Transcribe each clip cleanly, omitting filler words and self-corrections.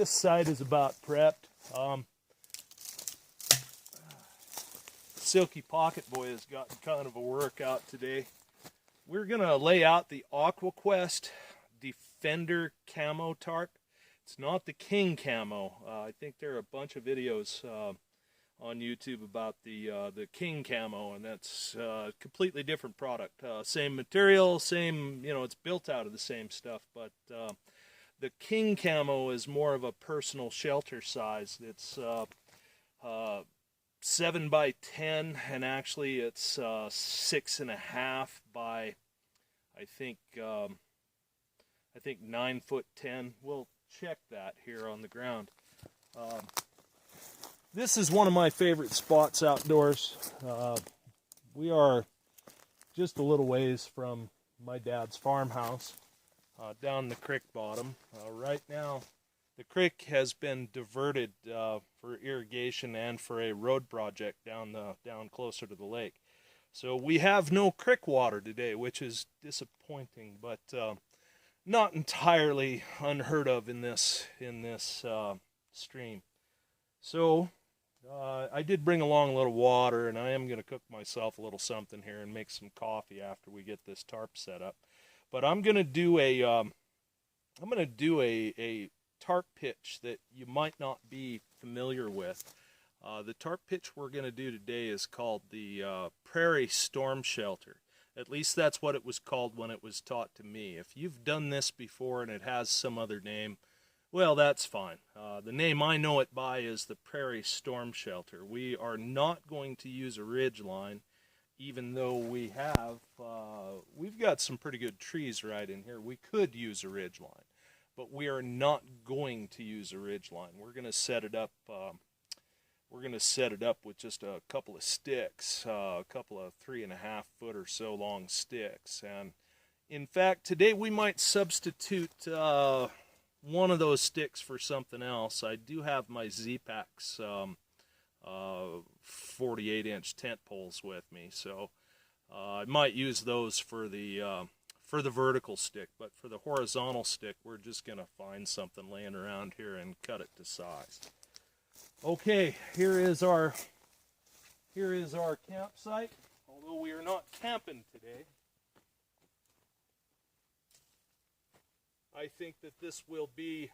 this side is about prepped. Silky Pocket Boy has gotten kind of a workout today. We're going to lay out the Aqua Quest Defender Camo Tarp. It's not the King Camo. I think there are a bunch of videos on YouTube about the King Camo, and that's a completely different product. Same material, same, it's built out of the same stuff, but the King Camo is more of a personal shelter size. It's 7 by 10, and actually it's 6.5 by I think 9 foot 10. We'll check that here on the ground. This is one of my favorite spots outdoors. We are just a little ways from my dad's farmhouse down the creek bottom. Right now the creek has been diverted for irrigation and for a road project down closer to the lake. So we have no creek water today, which is disappointing, but not entirely unheard of in this stream. So I did bring along a little water, and I am going to cook myself a little something here and make some coffee after we get this tarp set up. But I'm going to do a tarp pitch that you might not be familiar with. The tarp pitch we're going to do today is called the Prairie Storm Shelter. At least that's what it was called when it was taught to me. If you've done this before and it has some other name, well, that's fine. The name I know it by is the Prairie Storm Shelter. We are not going to use a ridge line, even though we've got some pretty good trees right in here. We could use a ridge line, but we are not going to use a ridge line. We're going to set it up. We're going to set it up with just a couple of sticks, a couple of 3.5 foot or so long sticks. And in fact, today we might substitute one of those sticks for something else. I do have my Z-Packs 48-inch tent poles with me, so I might use those for the vertical stick. But for the horizontal stick, we're just going to find something laying around here and cut it to size. Okay, here is our campsite, although we are not camping today. I think that this will be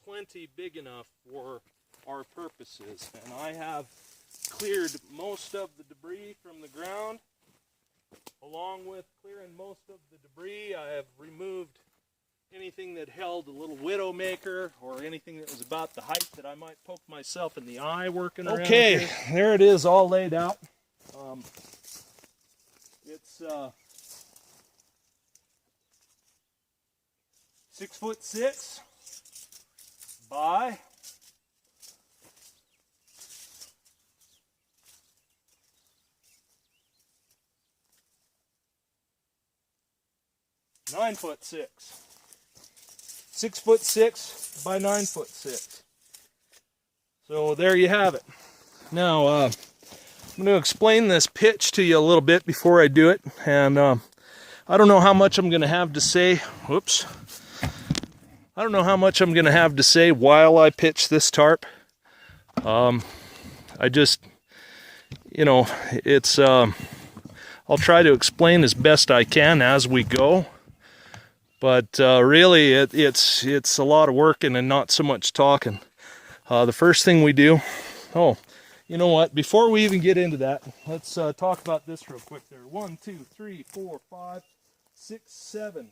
plenty big enough for our purposes, and I have cleared most of the debris from the ground. Along with clearing most of the debris, I have removed anything that held a little widowmaker or anything that was about the height that I might poke myself in the eye working around. Okay, there it is, all laid out. It's 6'6" by 9'6". 6'6" by 9'6". So there you have it. Now I'm going to explain this pitch to you a little bit before I do it, and I don't know how much I'm going to have to say. Whoops. I don't know how much I'm going to have to say while I pitch this tarp. I just, it's I'll try to explain as best I can as we go. But really, it's a lot of working and not so much talking. The first thing we do, you know what? Before we even get into that, let's talk about this real quick there. 1, 2, 3, 4, 5, 6, 7,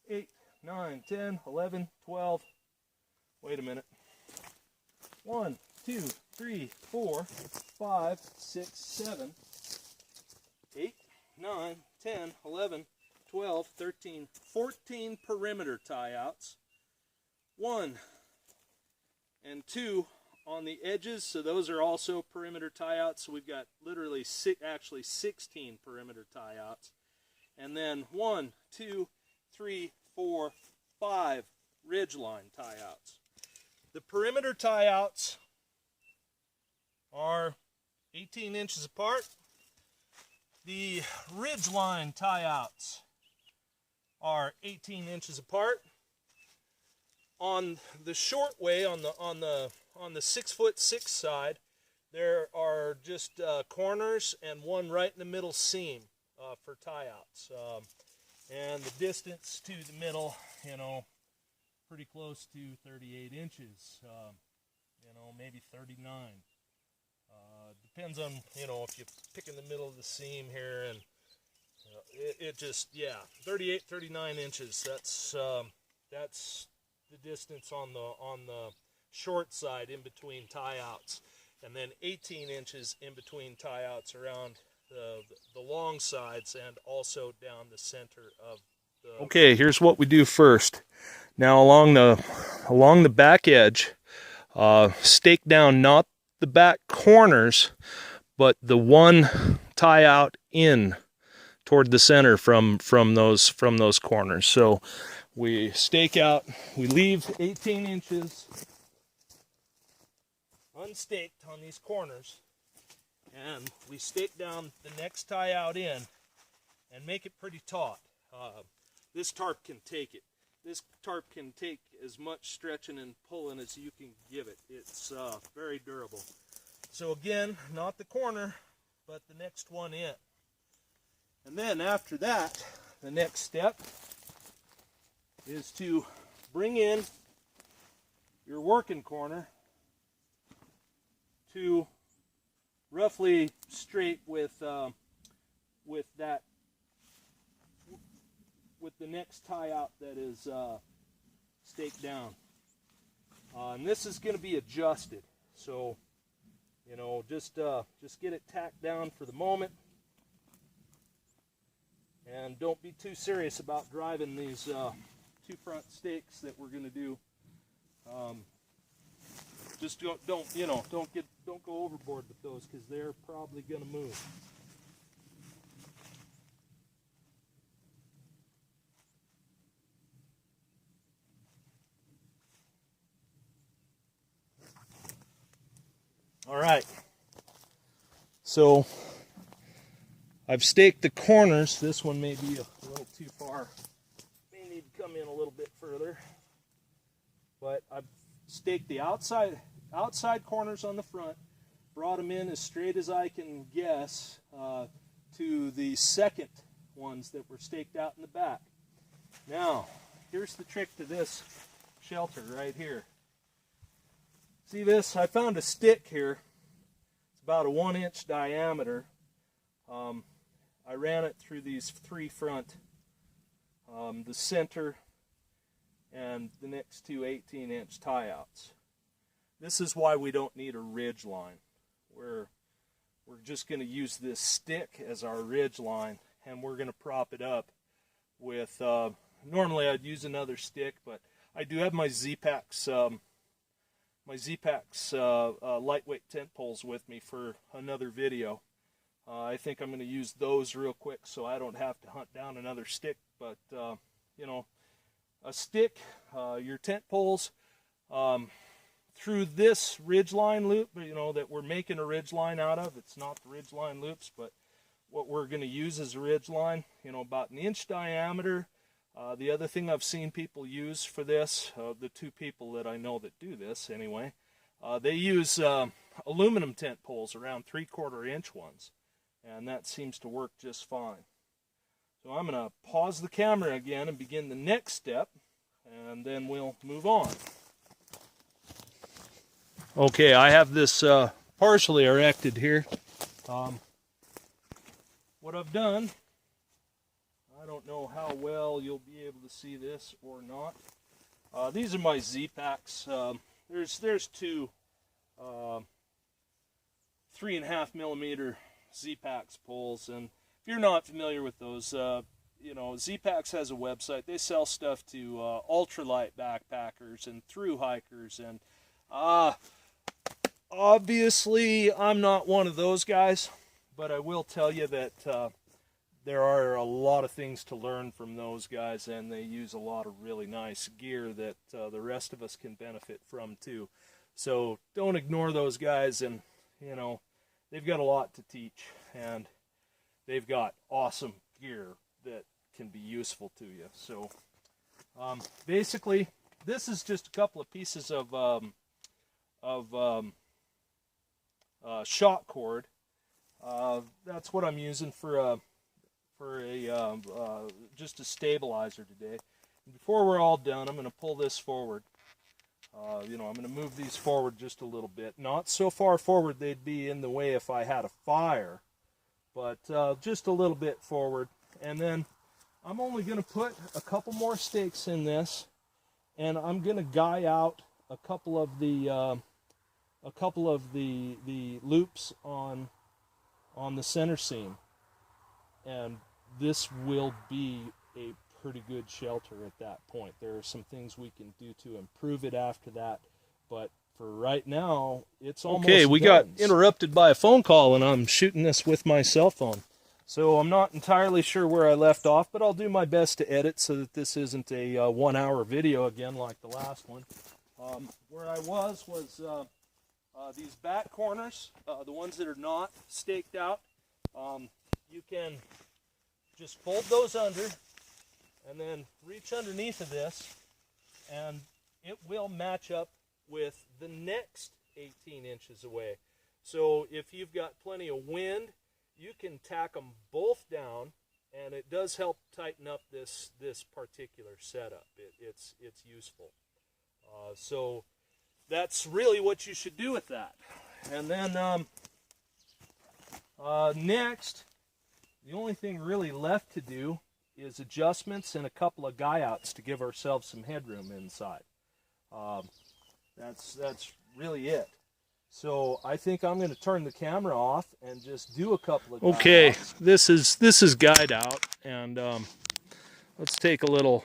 8, 9, 10, 11, 12. Wait a minute. 1, 2, 3, 4, 5, 6, 7, 8, 9, 10, 11, 12, 13, 14 perimeter tie-outs. 1 and 2 on the edges, so those are also perimeter tie-outs. So we've got literally 16 perimeter tie-outs. And then 1, 2, 3, 4, 5 ridgeline tie-outs. The perimeter tie-outs are 18 inches apart. The ridgeline tie-outs are 18 inches apart. on the short way, on the 6'6" side, there are just corners and one right in the middle seam for tie outs. And the distance to the middle, you know, pretty close to 38 inches, you know, maybe 39. Depends on, you know, if you pick in the middle of the seam here, and it just, yeah, 38, 39 inches. That's the distance on the short side in between tie outs, and then 18 inches in between tie outs around the long sides and also down the center of the... Okay, here's what we do first. Now along the back edge, stake down not the back corners, but the one tie out in toward the center from those corners. So we stake out, we leave 18 inches unstaked on these corners, and we stake down the next tie out in and make it pretty taut. This tarp can take it. This tarp can take as much stretching and pulling as you can give it. It's very durable. So again, not the corner, but the next one in. And then after that, the next step is to bring in your working corner to roughly straight with the next tie out that is staked down. And this is going to be adjusted, so you know, just get it tacked down for the moment, and don't be too serious about driving these two front stakes that we're going to do. Just don't go overboard with those, because they're probably going to move. All right, so I've staked the corners. This one may be a little too far. May need to come in a little bit further. But I've staked the outside corners on the front, brought them in as straight as I can guess to the second ones that were staked out in the back. Now, here's the trick to this shelter right here. See this? I found a stick here. It's about a 1-inch diameter. I ran it through these three front, the center, and the next two 18-inch tie outs. This is why we don't need a ridge line. We're just going to use this stick as our ridge line, and we're going to prop it up with, normally I'd use another stick, but I do have my Z-Packs lightweight tent poles with me for another video. I think I'm going to use those real quick so I don't have to hunt down another stick. But, you know, a stick, your tent poles, through this ridgeline loop, you know, that we're making a ridgeline out of. It's not the ridgeline loops, but what we're going to use is a ridgeline, you know, about 1 inch diameter. The other thing I've seen people use for this, the two people that I know that do this anyway, they use aluminum tent poles, around 3/4 inch ones, and that seems to work just fine. So I'm going to pause the camera again and begin the next step, and then we'll move on. Okay, I have this partially erected here. What I've done, I don't know how well you'll be able to see this or not. These are my Z-Packs. There's two 3.5 millimeter Z-Packs poles, and if you're not familiar with those, you know, Z-Packs has a website. They sell stuff to ultralight backpackers and thru hikers, and obviously I'm not one of those guys, but I will tell you that there are a lot of things to learn from those guys, and they use a lot of really nice gear that the rest of us can benefit from too. So don't ignore those guys, and you know, they've got a lot to teach, and they've got awesome gear that can be useful to you. So basically this is just a couple of pieces of shot cord. That's what I'm using for just a stabilizer today. And before we're all done, I'm going to pull this forward. You know, I'm going to move these forward just a little bit. Not so far forward they'd be in the way if I had a fire, but just a little bit forward. And then I'm only going to put a couple more stakes in this, and I'm going to guy out a couple of the loops on the center seam, and this will be a pretty good shelter at that point. There are some things we can do to improve it after that, but for right now, it's almost okay. We got interrupted by a phone call, and I'm shooting this with my cell phone. So I'm not entirely sure where I left off, but I'll do my best to edit so that this isn't a 1-hour video again like the last one. Where I was these back corners, the ones that are not staked out, you can just fold those under and then reach underneath of this, and it will match up with the next 18 inches away. So if you've got plenty of wind, you can tack them both down, and it does help tighten up this particular setup. It's useful. So that's really what you should do with that. And then next, the only thing really left to do is adjustments and a couple of guy outs to give ourselves some headroom inside. That's really it. So I think I'm going to turn the camera off and just do a couple of guy outs. This is guide out, and let's take a little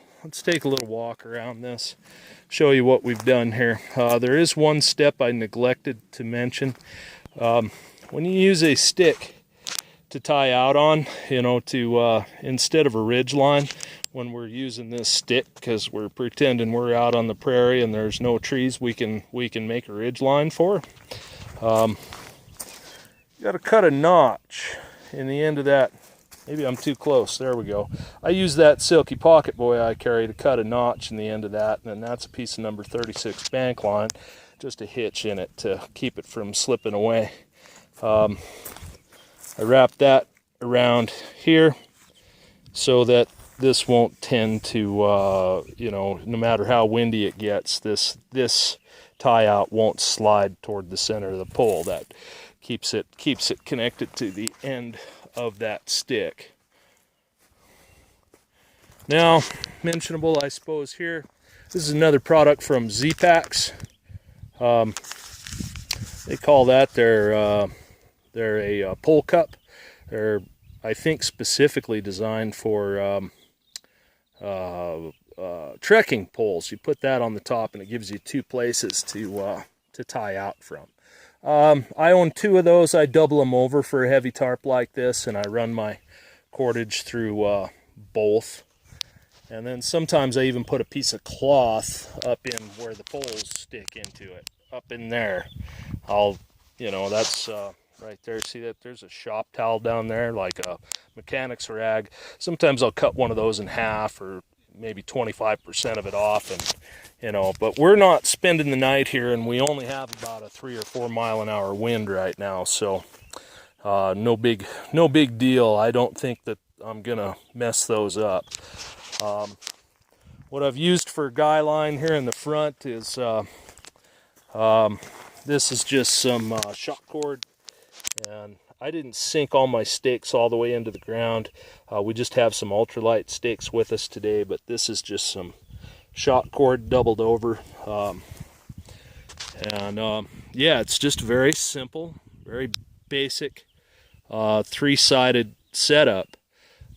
walk around this, show you what we've done here. There is one step I neglected to mention. When you use a stick to tie out on, you know, to instead of a ridge line, when we're using this stick, because we're pretending we're out on the prairie and there's no trees we can make a ridge line for, you got to cut a notch in the end of that. Maybe I'm too close. There we go. I use that silky pocket boy I carry to cut a notch in the end of that, and then that's a piece of number 36 bank line, just a hitch in it to keep it from slipping away. I wrap that around here so that this won't tend to, you know, no matter how windy it gets, this tie out won't slide toward the center of the pole. That keeps it connected to the end of that stick. Now, mentionable, I suppose, here, this is another product from Z-Packs. They call that they're a pole cup. They're, I think, specifically designed for trekking poles. You put that on the top and it gives you two places to tie out from. I own 2 of those. I double them over for a heavy tarp like this, and I run my cordage through both. And then sometimes I even put a piece of cloth up in where the poles stick into it, up in there. You know, that's right there. See that? There's a shop towel down there, like a mechanic's rag. Sometimes I'll cut one of those in half, or maybe 25% of it off, and you know, but we're not spending the night here, and we only have about a 3 or 4 mile-an-hour wind right now, so no big deal. I don't think that I'm gonna mess those up. What I've used for guy line here in the front is this is just some shot cord, and I didn't sink all my stakes all the way into the ground. We just have some ultralight stakes with us today, but this is just some shot cord doubled over. Yeah, it's just very simple, very basic 3-sided setup.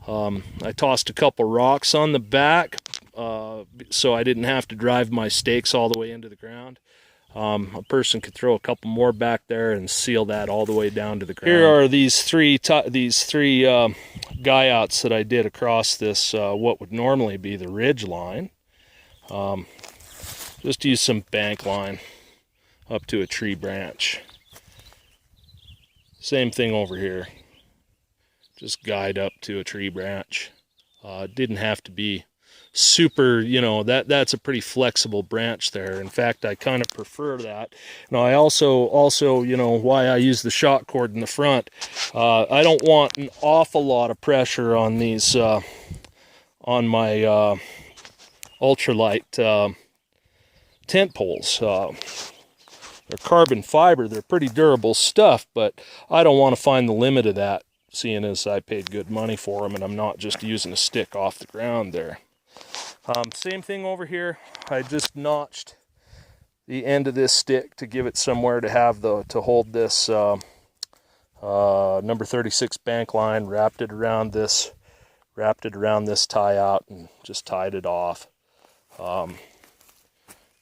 I tossed a couple rocks on the back so I didn't have to drive my stakes all the way into the ground. A person could throw a couple more back there and seal that all the way down to the ground. Here are these three guy outs that I did across this what would normally be the ridge line. Just use some bank line up to a tree branch. Same thing over here. Just guide up to a tree branch. It didn't have to be super, you know, that's a pretty flexible branch there. In fact, I kind of prefer that. Now I also, you know, why I use the shot cord in the front. I don't want an awful lot of pressure on these on my ultralight tent poles. They're carbon fiber, they're pretty durable stuff, but I don't want to find the limit of that, seeing as I paid good money for them and I'm not just using a stick off the ground there. Same thing over here. I just notched the end of this stick to give it somewhere to have to hold this number 36 bank line, wrapped it around this tie out and just tied it off.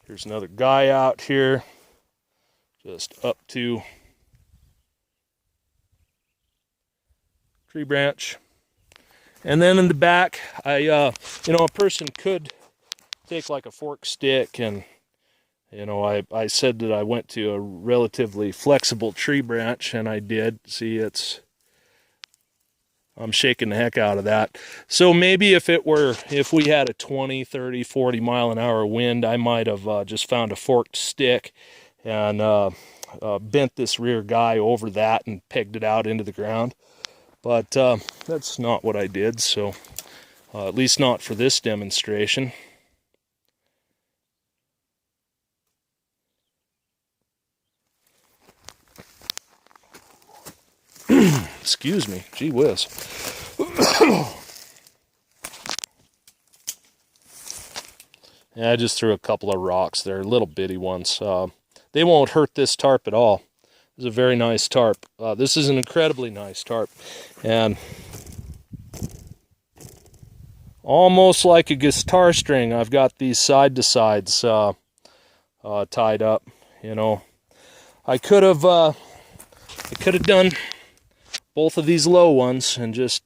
Here's another guy out here, just up to tree branch. And then in the back, you know, a person could take like a fork stick and, you know, I said that I went to a relatively flexible tree branch, and I did. See, I'm shaking the heck out of that. So maybe if we had a 20, 30, 40 mile an hour wind, I might have just found a forked stick and bent this rear guy over that and pegged it out into the ground. But that's not what I did, so at least not for this demonstration. Excuse me, gee whiz. Yeah, I just threw a couple of rocks there, little bitty ones. They won't hurt this tarp at all. This is a very nice tarp. This is an incredibly nice tarp. And almost like a guitar string, I've got these side to sides tied up. You know, I could have done both of these low ones and just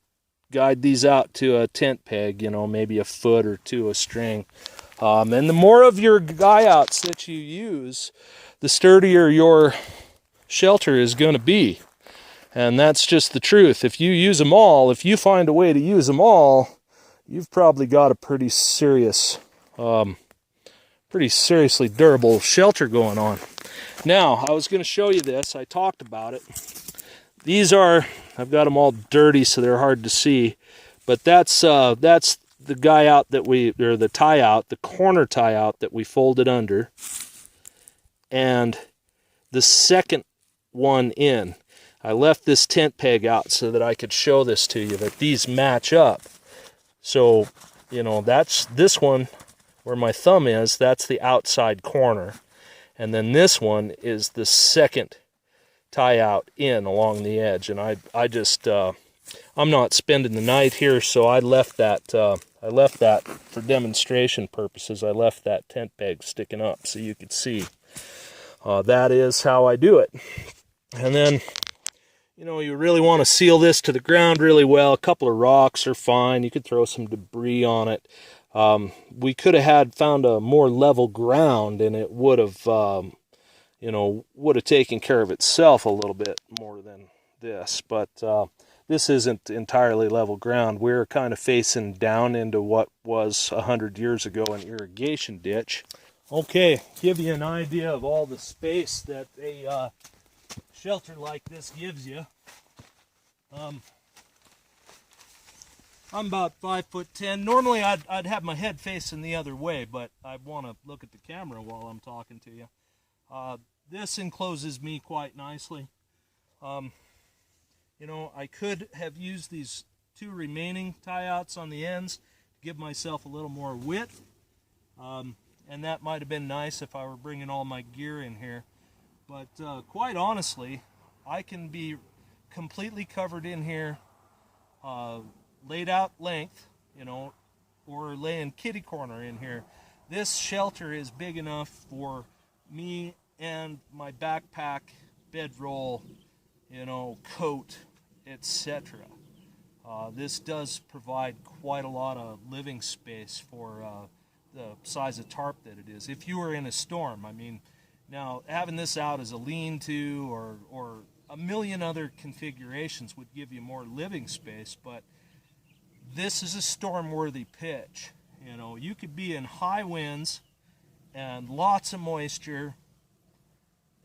guide these out to a tent peg, you know, maybe a foot or two of string. And the more of your guy outs that you use, the sturdier your shelter is going to be. And that's just the truth. If you use them all, if you find a way to use them all, you've probably got a pretty seriously durable shelter going on. Now, I was going to show you this. I talked about it. These are, I've got them all dirty so they're hard to see, but that's the guy out that the tie out, the corner tie out that we folded under, and the second one in. I left this tent peg out so that I could show this to you, that these match up. So, you know, that's this one where my thumb is, that's the outside corner. And then this one is the second tie out in along the edge. And I just, I'm not spending the night here, so I left that for demonstration purposes. I left that tent peg sticking up so you could see. That is how I do it. And then, you know, you really want to seal this to the ground really well. A couple of rocks are fine. You could throw some debris on it. We could have found a more level ground, and it would have, you know, would have taken care of itself a little bit more than this. But this isn't entirely level ground. We're kind of facing down into what was 100 years ago an irrigation ditch. Okay, give you an idea of all the space that a shelter like this gives you. I'm about 5'10". Normally I'd have my head facing the other way, but I want to look at the camera while I'm talking to you. This encloses me quite nicely. You know, I could have used these two remaining tie-outs on the ends to give myself a little more width. And that might have been nice if I were bringing all my gear in here. But quite honestly, I can be completely covered in here, laid out length, you know, or laying kitty corner in here. This shelter is big enough for me and my backpack, bedroll, you know, coat, etc. This does provide quite a lot of living space for the size of tarp that it is. If you were in a storm, I mean, now having this out as a lean-to or a million other configurations would give you more living space, but this is a storm-worthy pitch, You know, you could be in high winds and lots of moisture,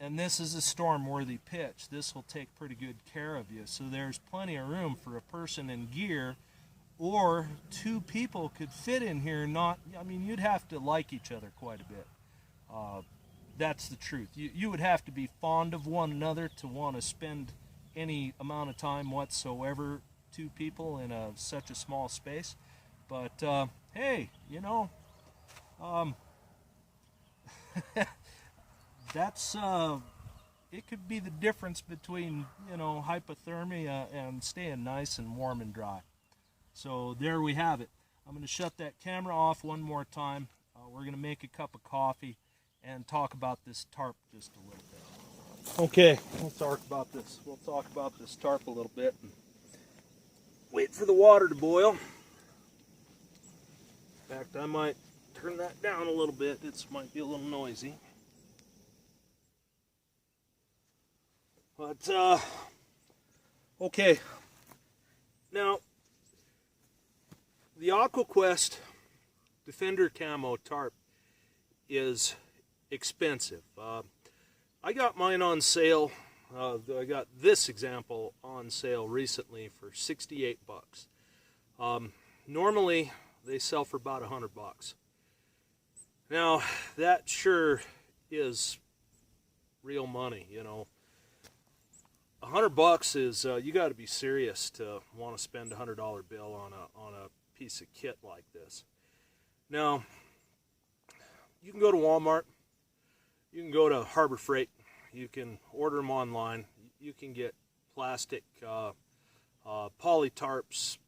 and this is a storm-worthy pitch. This will take pretty good care of you. So there's plenty of room for a person in gear, or two people could fit in here. I mean, you'd have to like each other quite a bit. That's the truth. You would have to be fond of one another to want to spend any amount of time whatsoever, two people in such a small space. But hey, you know, that's it could be the difference between, you know, hypothermia and staying nice and warm and dry. So there we have it. I'm going to shut that camera off one more time. We're going to make a cup of coffee and talk about this tarp just a little bit. Okay, we'll talk about this. We'll talk about this tarp a little bit. Wait for the water to boil. In fact, I might turn that down a little bit. It might be a little noisy. But, okay. Now, the Aqua Quest Defender Camo Tarp is expensive. I got mine on sale. I got this example on sale recently for 68 bucks. Normally, they sell for about 100 bucks. Now, that sure is real money, you know. 100 bucks is, you got to be serious to want to spend a $100 bill on a piece of kit like this. Now, you can go to Walmart, you can go to Harbor Freight, you can order them online, you can get plastic poly tarps,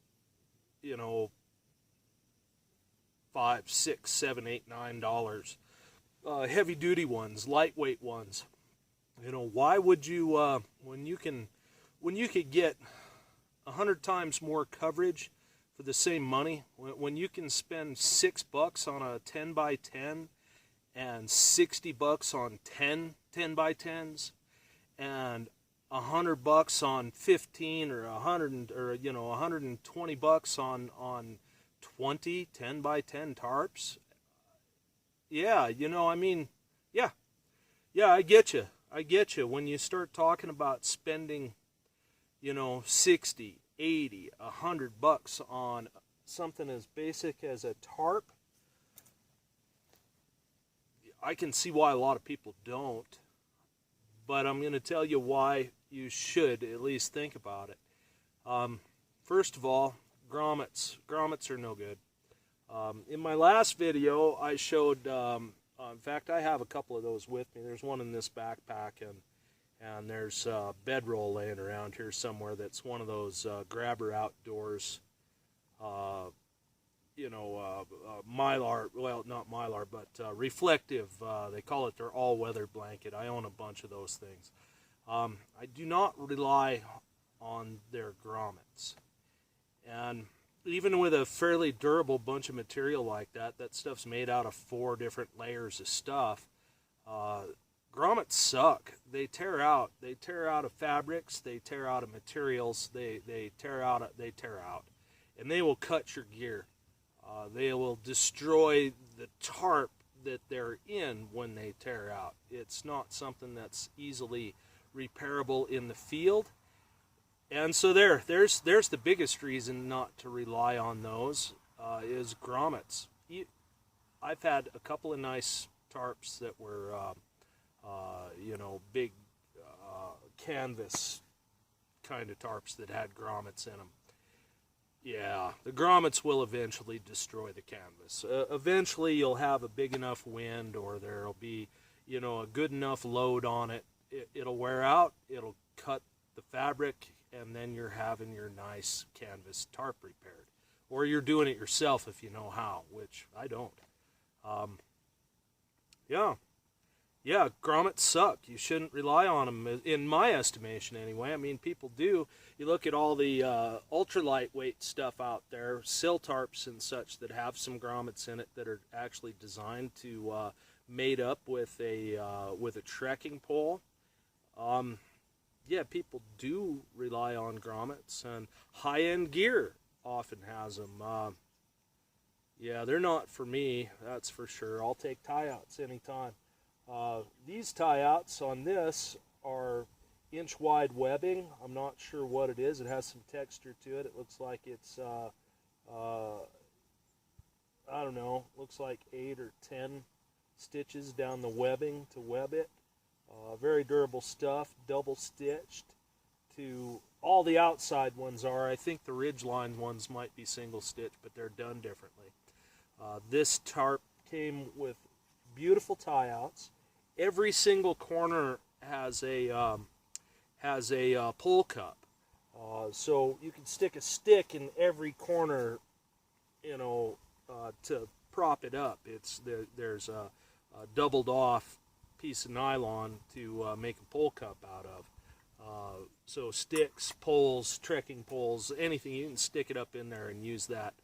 you know, $5, $6, $7, $8, $9. Heavy duty ones, lightweight ones. You know, why would you, when you could get 100 times more coverage for the same money, when you can spend $6 on a 10 by 10 and 60 bucks on 10 by 10s and 100 bucks on 15 or 100 or you know 120 bucks on 20 10 by 10 tarps. Yeah, you know, I mean, yeah, I get you. When you start talking about spending, you know, 60, 80, 100 bucks on something as basic as a tarp, I can see why a lot of people don't, but I'm going to tell you why you should at least think about it. First of all, grommets. Grommets are no good. In my last video, I showed, in fact, I have a couple of those with me. There's one in this backpack, and there's a bedroll laying around here somewhere that's one of those Grabber Outdoors, you know, Mylar, well, not Mylar, but reflective. They call it their all-weather blanket. I own a bunch of those things. I do not rely on their grommets. And even with a fairly durable bunch of material like that, that stuff's made out of 4 different layers of stuff. Grommets suck. They tear out. They tear out of fabrics. They tear out of materials. They tear out. And they will cut your gear. They will destroy the tarp that they're in when they tear out. It's not something that's easily repairable in the field. And so there's the biggest reason not to rely on those is grommets. I've had a couple of nice tarps that were, you know, big canvas kind of tarps that had grommets in them. Yeah, the grommets will eventually destroy the canvas. Eventually you'll have a big enough wind, or there'll be, you know, a good enough load on it. It'll wear out, it'll cut the fabric, and then you're having your nice canvas tarp repaired. Or you're doing it yourself if you know how, which I don't. Yeah, grommets suck. You shouldn't rely on them, in my estimation anyway. I mean, people do. You look at all the ultra lightweight stuff out there, sill tarps and such that have some grommets in it that are actually designed to mate up with a trekking pole. Yeah, people do rely on grommets, and high-end gear often has them. Yeah, they're not for me, that's for sure. I'll take tie-outs anytime. These tie-outs on this are inch-wide webbing. I'm not sure what it is. It has some texture to it. It looks like it's, I don't know, looks like 8 or 10 stitches down the webbing to web it. Very durable stuff, double stitched. To all the outside ones are. I think the ridgeline ones might be single stitch, but they're done differently. This tarp came with beautiful tie outs. Every single corner has a pull cup, so you can stick a stick in every corner, you know, to prop it up. There's a doubled off piece of nylon to make a pull cup out of. So sticks, poles, trekking poles, anything, you can stick it up in there and use that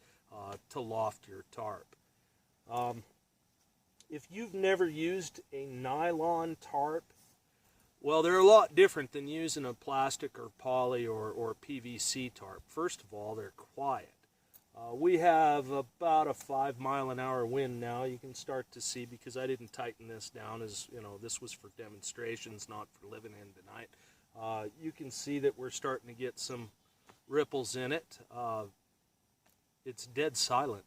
to loft your tarp. If you've never used a nylon tarp, well, they're a lot different than using a plastic or poly or PVC tarp. First of all, they're quiet. We have about a 5-mile-an-hour wind now. You can start to see, because I didn't tighten this down, as you know, this was for demonstrations, not for living in tonight. You can see that we're starting to get some ripples in it. It's dead silent.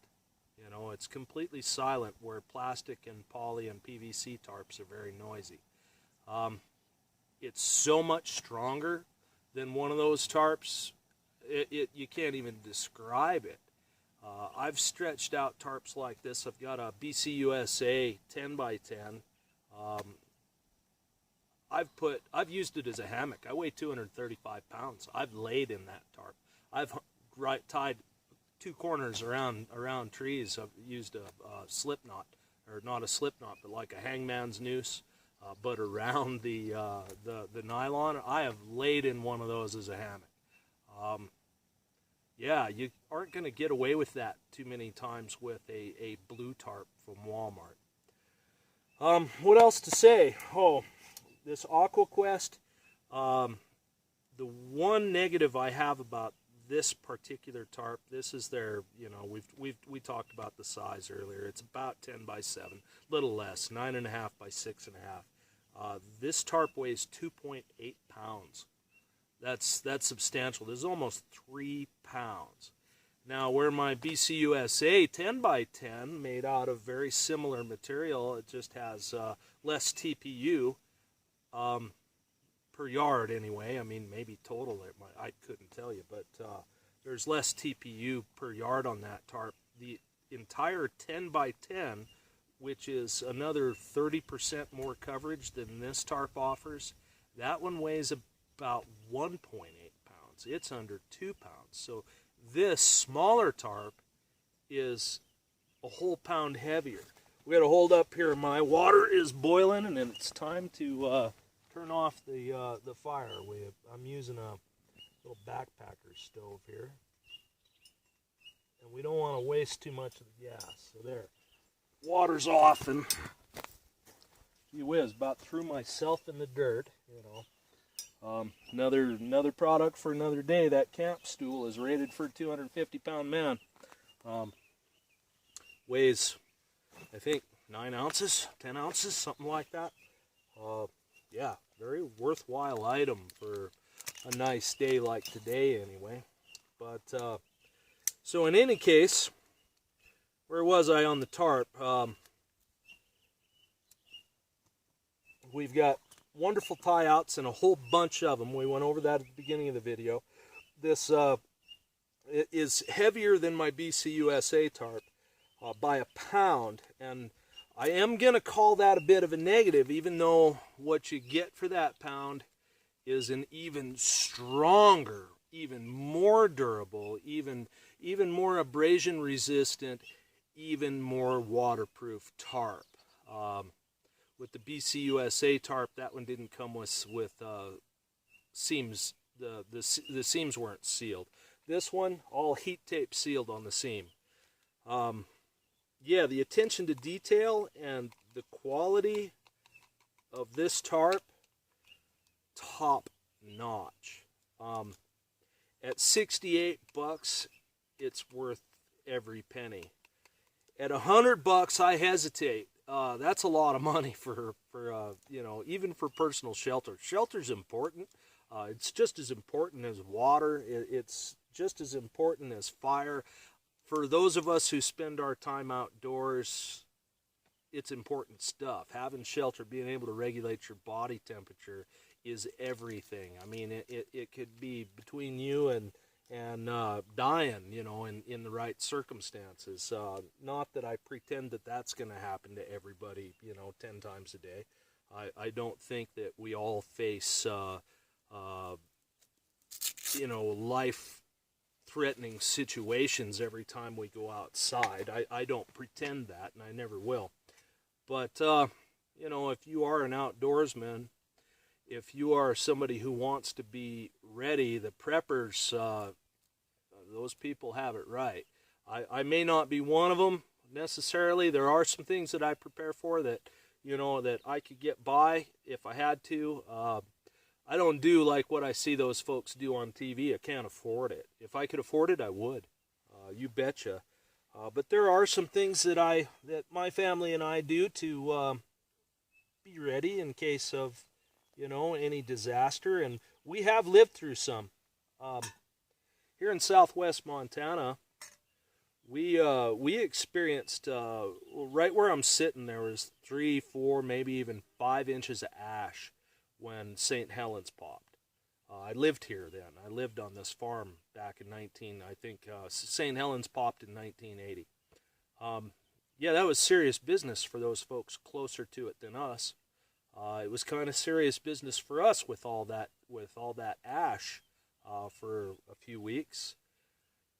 You know, it's completely silent, where plastic and poly and PVC tarps are very noisy. It's so much stronger than one of those tarps, you can't even describe it. I've stretched out tarps like this. I've got a BC USA 10x10. I've used it as a hammock. I weigh 235 pounds. I've laid in that tarp. I've tied 2 corners around trees. I've used a slip knot, or not a slip knot, but like a hangman's noose, but around the nylon. I have laid in one of those as a hammock. Yeah, you aren't going to get away with that too many times with a blue tarp from Walmart. What else to say? Oh, this Aqua Quest. The one negative I have about this particular tarp, this is their, you know, we talked about the size earlier. It's about 10x7, a little less, 9.5 by 6.5. This tarp weighs 2.8 pounds. That's substantial. This is almost 3 pounds. Now, where my BC USA 10x10, made out of very similar material, it just has less TPU per yard anyway. I mean, maybe total, I couldn't tell you, but there's less TPU per yard on that tarp. The entire 10x10, which is another 30% more coverage than this tarp offers, that one weighs about 1.8 pounds. It's under 2 pounds. So this smaller tarp is a whole pound heavier. We got to hold up here. My water is boiling, and it's time to turn off the fire. I'm using a little backpacker stove here, and we don't want to waste too much of the gas. So there, water's off, and gee whiz, about threw myself in the dirt, you know. Another product for another day. That camp stool is rated for a 250-pound man. Weighs, I think, 9 ounces, 10 ounces, something like that. Yeah, very worthwhile item for a nice day like today anyway. But, so in any case, where was I on the tarp? We've got wonderful tie outs and a whole bunch of them. We went over that at the beginning of the video. This it is heavier than my BC USA tarp by a pound, and I am going to call that a bit of a negative, even though what you get for that pound is an even stronger, even more durable, even more abrasion resistant, even more waterproof tarp. With the BC USA tarp, that one didn't come with seams. The seams weren't sealed. This one, all heat tape sealed on the seam. Yeah, the attention to detail and the quality of this tarp, top notch. At $68, it's worth every penny. At $100, I hesitate. That's a lot of money for you know, even for personal shelter. Shelter's important. It's just as important as water. It's just as important as fire. For those of us who spend our time outdoors, it's important stuff. Having shelter, being able to regulate your body temperature is everything. I mean, it could be between you and dying, you know, in the right circumstances. Not that I pretend that that's going to happen to everybody, you know, 10 times a day. I don't think that we all face, you know, life-threatening situations every time we go outside. I don't pretend that, and I never will. But, you know, if you are an outdoorsman, if you are somebody who wants to be ready, the preppers, those people have it right. I may not be one of them necessarily. There are some things that I prepare for that, you know, that I could get by if I had to. I don't do like what I see those folks do on TV. I can't afford it. If I could afford it, I would. You betcha. But there are some things that my family and I do to be ready in case of, you know, any disaster. And we have lived through some. Here in southwest Montana, we experienced, right where I'm sitting, there was 3, 4, maybe even 5 inches of ash when St. Helens popped. I lived here then. I lived on this farm back in St. Helens popped in 1980. Yeah, that was serious business for those folks closer to it than us. It was kind of serious business for us with all that ash for a few weeks.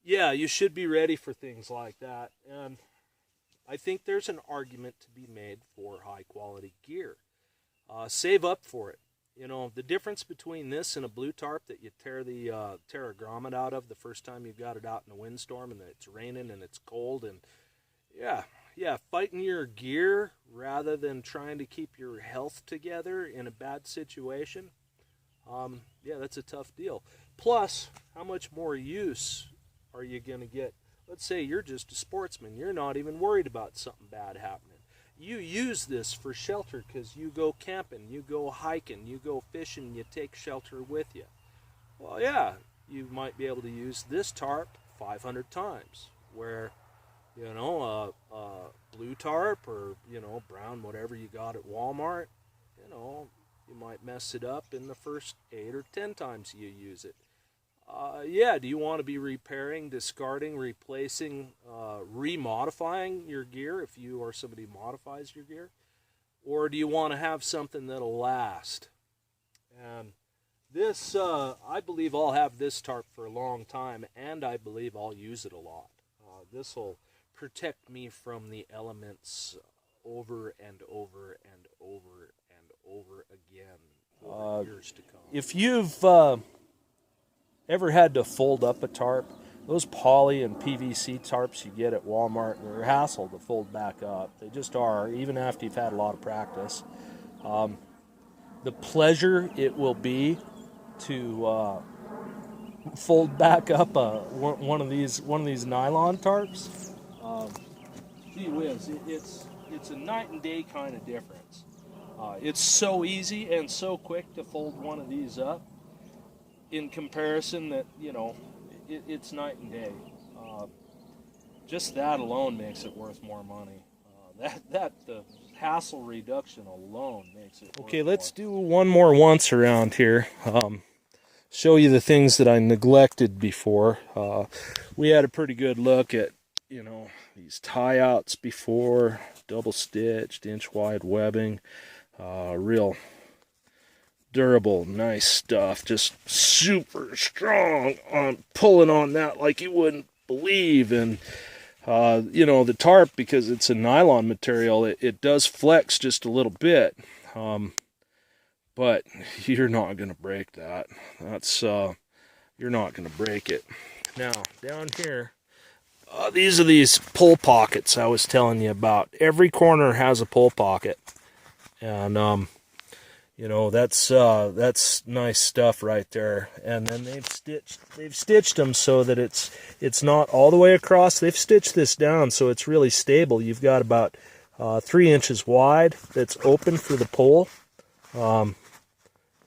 Yeah, you should be ready for things like that. And I think there's an argument to be made for high quality gear. Save up for it. You know, the difference between this and a blue tarp that you tear a grommet out of the first time you've got it out in a windstorm and it's raining and it's cold, and yeah, fighting your gear rather than trying to keep your health together in a bad situation. Yeah, that's a tough deal. Plus, how much more use are you going to get? Let's say you're just a sportsman. You're not even worried about something bad happening. You use this for shelter because you go camping, you go hiking, you go fishing, you take shelter with you. Well, yeah, you might be able to use this tarp 500 times, where, you know, a blue tarp or, you know, brown, whatever you got at Walmart, you know, you might mess it up in the first 8 or 10 times you use it. Yeah, do you want to be repairing, discarding, replacing, remodifying your gear if you are somebody who modifies your gear? Or do you want to have something that'll last? And this, I believe I'll have this tarp for a long time, and I believe I'll use it a lot. This will protect me from the elements over and over and over and over again for years to come. If you've ever had to fold up a tarp, those poly and PVC tarps you get at Walmart, they're a hassle to fold back up. They just are, even after you've had a lot of practice. The pleasure it will be to fold back up one of these nylon tarps, gee whiz, it's a night and day kind of difference. It's so easy and so quick to fold one of these up in comparison that, you know, it's night and day. Just that alone makes it worth more money. The hassle reduction alone makes it worth more. Let's do one more once around here. Show you the things that I neglected before. We had a pretty good look at, you know, these tie outs before, double stitched, inch wide webbing, real durable, nice stuff, just super strong on pulling on that like you wouldn't believe. And you know, the tarp, because it's a nylon material, it does flex just a little bit, but you're not going to break that. That's you're not going to break it. Now down here, these are these pull pockets I was telling you about. Every corner has a pull pocket, and you You know, that's nice stuff right there. And then they've stitched them so that it's not all the way across. They've stitched this down so it's really stable. You've got about 3 inches wide that's open for the pole. You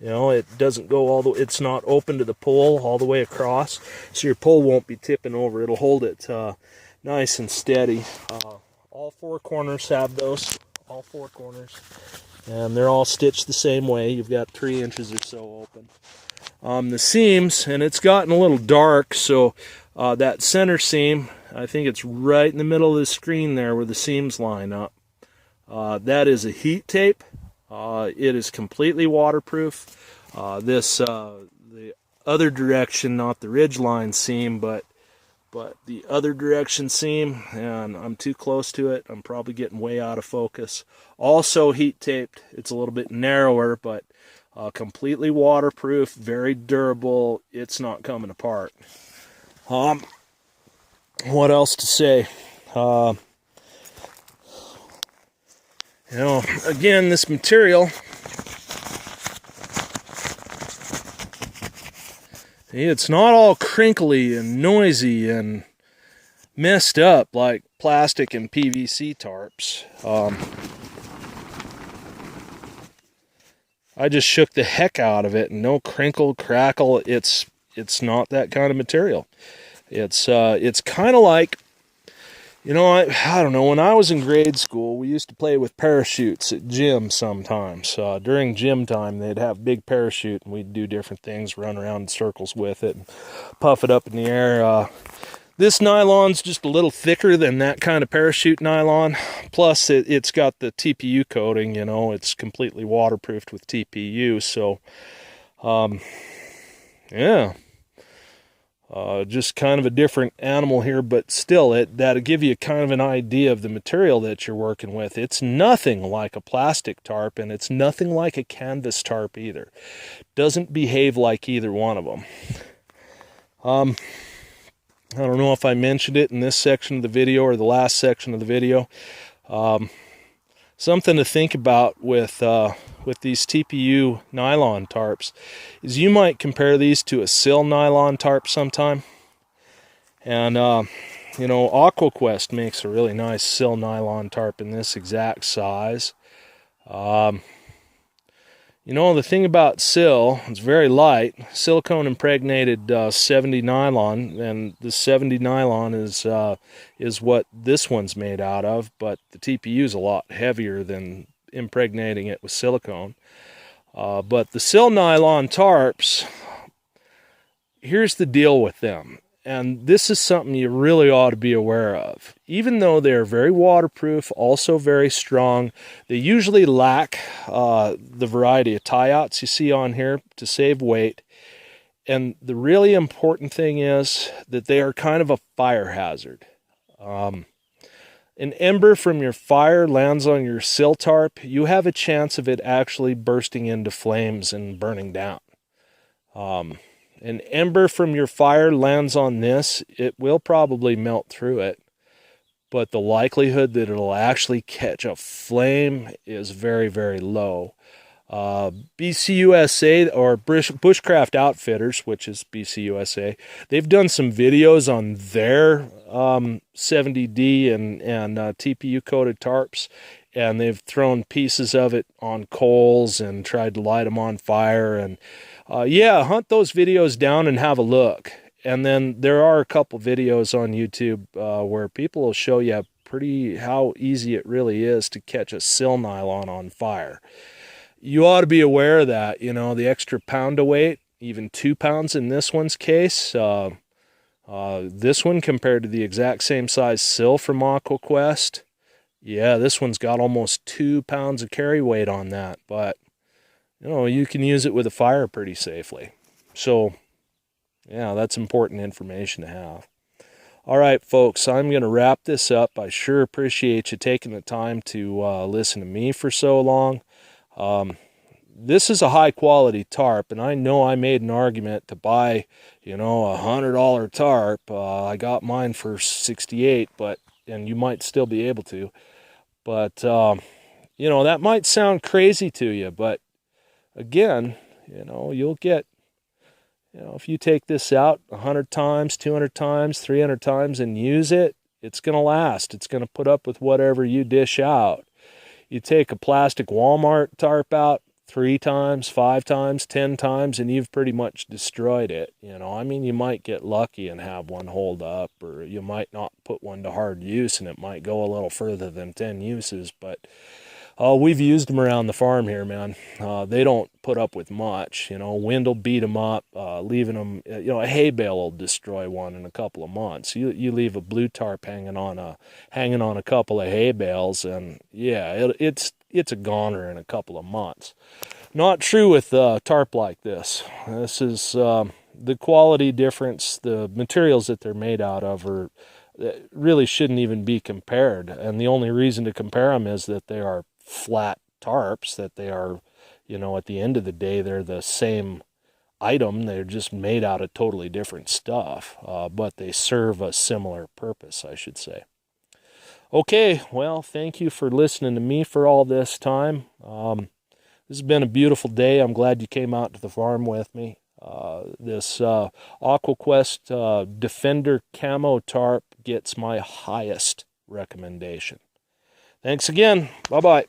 know, it doesn't go all the way, it's not open to the pole all the way across, so your pole won't be tipping over. It'll hold it nice and steady. All 4 corners have those, all 4 corners. And they're all stitched the same way. You've got 3 inches or so open. The seams, and it's gotten a little dark, so that center seam, I think it's right in the middle of the screen there where the seams line up. That is a heat tape. It is completely waterproof. The other direction, not the ridgeline seam, but the other direction seam, and I'm too close to it. I'm probably getting way out of focus. Also heat taped. It's a little bit narrower, but completely waterproof, very durable. It's not coming apart. What else to say? You know, again, this material, it's not all crinkly and noisy and messed up like plastic and PVC tarps. I just shook the heck out of it, and no crinkle, crackle. It's not that kind of material. It's kind of like, you know, I don't know, when I was in grade school, we used to play with parachutes at gym sometimes. During gym time, they'd have big parachute, and we'd do different things, run around in circles with it, and puff it up in the air. This nylon's just a little thicker than that kind of parachute nylon. Plus, it's got the TPU coating, you know, it's completely waterproofed with TPU, so, yeah. Just kind of a different animal here, but still, that'll give you kind of an idea of the material that you're working with. It's nothing like a plastic tarp, and it's nothing like a canvas tarp either. Doesn't behave like either one of them. I don't know if I mentioned it in this section of the video or the last section of the video. Something to think about with these TPU nylon tarps is you might compare these to a sill nylon tarp sometime. And, you know, Aqua Quest makes a really nice sill nylon tarp in this exact size. You know, the thing about sill, it's very light. Silicone impregnated 70 nylon, and the 70 nylon is what this one's made out of, but the TPU is a lot heavier than impregnating it with silicone. But the sill nylon tarps, here's the deal with them. And this is something you really ought to be aware of. Even though they're very waterproof, also very strong, they usually lack the variety of tie-outs you see on here to save weight. And the really important thing is that they are kind of a fire hazard. An ember from your fire lands on your sill tarp, you have a chance of it actually bursting into flames and burning down. An ember from your fire lands on this, it will probably melt through it, but the likelihood that it'll actually catch a flame is very, very low. BCUSA, or Bushcraft Outfitters, which is BCUSA, they've done some videos on their 70D and TPU coated tarps, and they've thrown pieces of it on coals and tried to light them on fire. And yeah, hunt those videos down and have a look. And then there are a couple videos on YouTube where people will show you how easy it really is to catch a sill nylon on fire. You ought to be aware of that, you know, the extra pound of weight, even 2 pounds in this one's case. This one compared to the exact same size sill from Aqua Quest, yeah, this one's got almost 2 pounds of carry weight on that, but you know, you can use it with a fire pretty safely. So, yeah, that's important information to have. All right, folks, I'm going to wrap this up. I sure appreciate you taking the time to listen to me for so long. This is a high-quality tarp, and I know I made an argument to buy, you know, a $100 tarp. I got mine for $68, and you might still be able to. But, you know, that might sound crazy to you, but again, you'll get, if you take this out 100 times, 200 times, 300 times and use it, it's going to last. It's going to put up with whatever you dish out. You take a plastic Walmart tarp out 3 times, 5 times, 10 times, and you've pretty much destroyed it. I mean, you might get lucky and have one hold up, or you might not put one to hard use and it might go a little further than 10 uses, but we've used them around the farm here, man. They don't put up with much. Wind will beat them up, leaving them, a hay bale will destroy one in a couple of months. You leave a blue tarp hanging on a couple of hay bales, and yeah, it's a goner in a couple of months. Not true with tarp like this. This is the quality difference. The materials that they're made out of really shouldn't even be compared, and the only reason to compare them is that they are flat tarps, that they are, at the end of the day, they're the same item. They're just made out of totally different stuff, but they serve a similar purpose, I should say. Okay, well, thank you for listening to me for all this time. This has been a beautiful day. I'm glad you came out to the farm with me. This Aqua Quest Defender Camo Tarp gets my highest recommendation. Thanks again. Bye-bye.